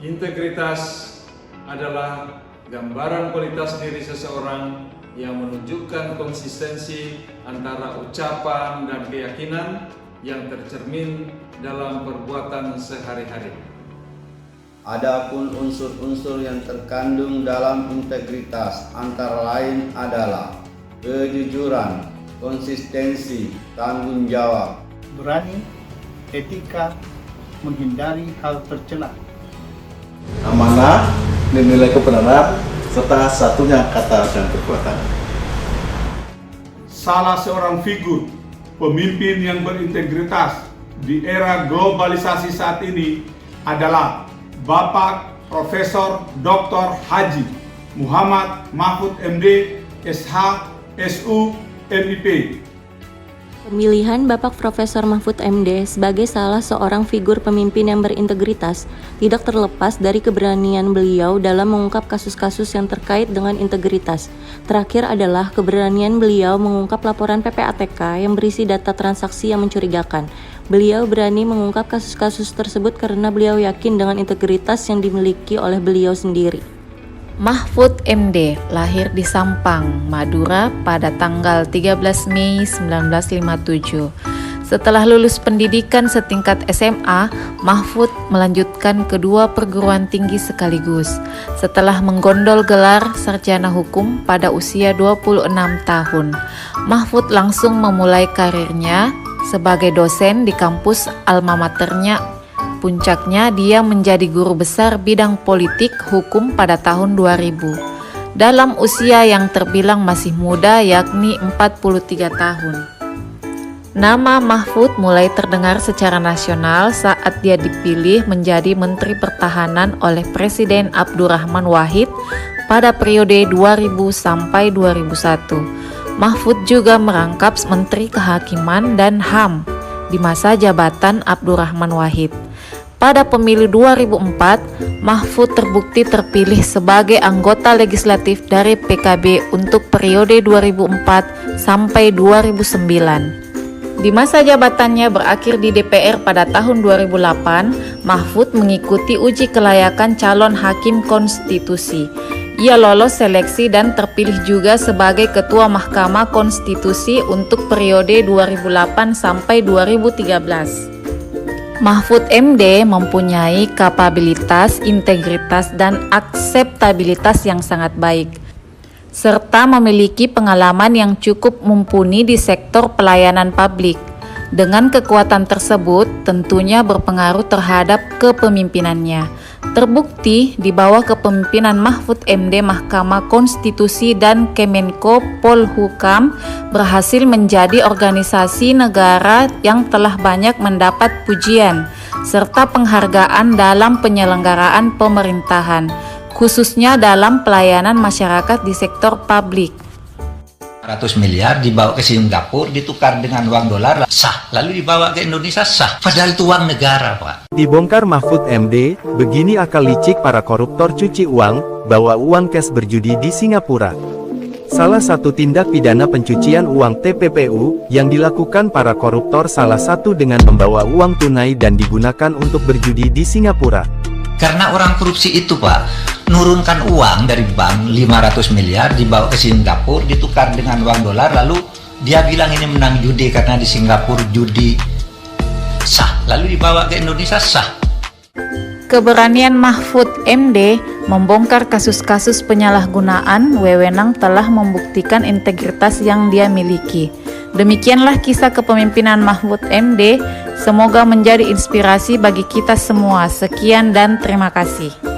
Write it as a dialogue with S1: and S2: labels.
S1: Integritas adalah gambaran kualitas diri seseorang yang menunjukkan konsistensi antara ucapan dan keyakinan yang tercermin dalam perbuatan sehari-hari.
S2: Adapun unsur-unsur yang terkandung dalam integritas antara lain adalah kejujuran, konsistensi, tanggung jawab,
S3: berani, etika, menghindari hal tercela,
S4: amanah, nilai kebenaran, serta satunya kata dan perbuatan.
S5: Salah seorang figur pemimpin yang berintegritas di era globalisasi saat ini adalah Bapak Profesor Dr. Haji Muhammad Mahfud MD, SH, SU, MIP.
S6: Pemilihan Bapak Profesor Mahfud MD sebagai salah seorang figur pemimpin yang berintegritas tidak terlepas dari keberanian beliau dalam mengungkap kasus-kasus yang terkait dengan integritas. Terakhir adalah keberanian beliau mengungkap laporan PPATK yang berisi data transaksi yang mencurigakan. Beliau berani mengungkap kasus-kasus tersebut karena beliau yakin dengan integritas yang dimiliki oleh beliau sendiri.
S7: Mahfud MD lahir di Sampang, Madura pada tanggal 13 Mei 1957. Setelah lulus pendidikan setingkat SMA, Mahfud melanjutkan kedua perguruan tinggi sekaligus. Setelah menggondol gelar sarjana hukum pada usia 26 tahun, Mahfud langsung memulai karirnya sebagai dosen di kampus alma maternya. Puncaknya dia menjadi guru besar bidang politik hukum pada tahun 2000 dalam usia yang terbilang masih muda, yakni 43 tahun. Nama Mahfud mulai terdengar secara nasional saat dia dipilih menjadi Menteri Pertahanan oleh Presiden Abdurrahman Wahid pada periode 2000 sampai 2001. Mahfud juga merangkap Menteri Kehakiman dan HAM di masa jabatan Abdurrahman Wahid. Pada pemilu 2004, Mahfud terbukti terpilih sebagai anggota legislatif dari PKB untuk periode 2004 sampai 2009. Di masa jabatannya berakhir di DPR pada tahun 2008, Mahfud mengikuti uji kelayakan calon hakim konstitusi. Ia lolos seleksi dan terpilih juga sebagai Ketua Mahkamah Konstitusi untuk periode 2008 sampai 2013. Mahfud MD mempunyai kapabilitas, integritas, dan akseptabilitas yang sangat baik, serta memiliki pengalaman yang cukup mumpuni di sektor pelayanan publik. Dengan kekuatan tersebut, tentunya berpengaruh terhadap kepemimpinannya. Terbukti di bawah kepemimpinan Mahfud MD, Mahkamah Konstitusi dan Kemenko Polhukam berhasil menjadi organisasi negara yang telah banyak mendapat pujian serta penghargaan dalam penyelenggaraan pemerintahan, khususnya dalam pelayanan masyarakat di sektor publik.
S8: 100 miliar dibawa ke Singapura ditukar dengan uang dolar sah, lalu dibawa ke Indonesia sah, padahal itu uang negara, Pak.
S9: Dibongkar Mahfud MD, begini akal licik para koruptor cuci uang, bawa uang cash berjudi di Singapura. Salah satu tindak pidana pencucian uang TPPU yang dilakukan para koruptor salah satu dengan membawa uang tunai dan digunakan untuk berjudi di Singapura.
S8: Karena orang korupsi itu, Pak, nurunkan uang dari bank 500 miliar dibawa ke Singapura ditukar dengan uang dolar, lalu dia bilang ini menang judi karena di Singapura judi sah, lalu dibawa ke Indonesia sah.
S7: Keberanian Mahfud MD membongkar kasus-kasus penyalahgunaan wewenang telah membuktikan integritas yang dia miliki. Demikianlah kisah kepemimpinan Mahfud MD. Semoga menjadi inspirasi bagi kita semua. Sekian dan terima kasih.